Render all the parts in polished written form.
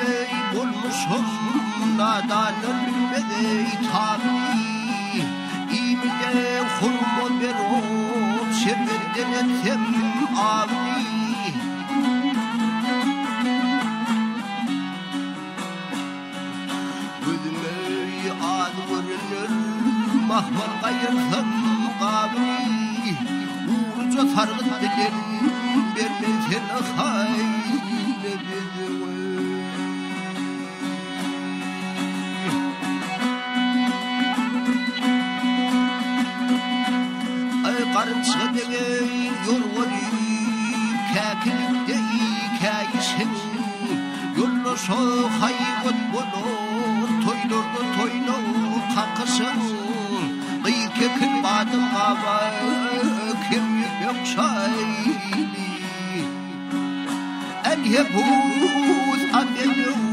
ey bulmuşum nadanın bilmedi tabi İmide hurma verop şerbetten etsem abi Gözüme ad görünür mahman kayırsam abi Uğurca sargın dilerim vermen seni hayle bizi Karınçı demeyin yoruluyum Kâkilikte hikâyişim Yollaşa hayvat bolur Toylurdu toynur kakışım Kıyıkekil badım hava Kemik yok şayli El yebuz adelu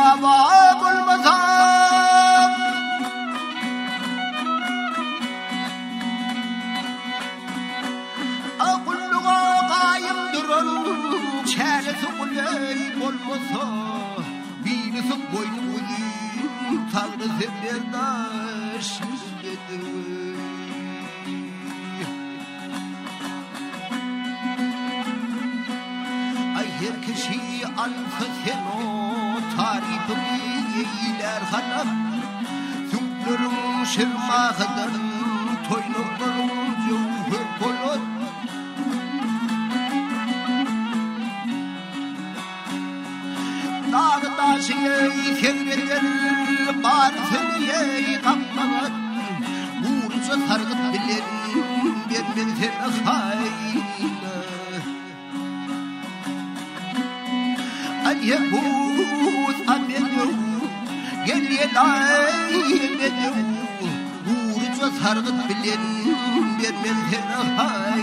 Baba bulmasam Akulluğa kayım durun Çelesi kuley bulmasa Birisi boynu uzun Tanrı seferdaş dedi Ay her kişi alsa sen o tarifimi iyiler hanım Sümbürüm şırmağıdır Toynuklarım cüvhür bolur Dağ taşı ey sevgiler Barfını ey kaplanır Uğurca sargıt dilerim Vermen seni hayle Al yebuz amelu Gel yelay amelu Uğurca sargıt bilen Vermen seni hayle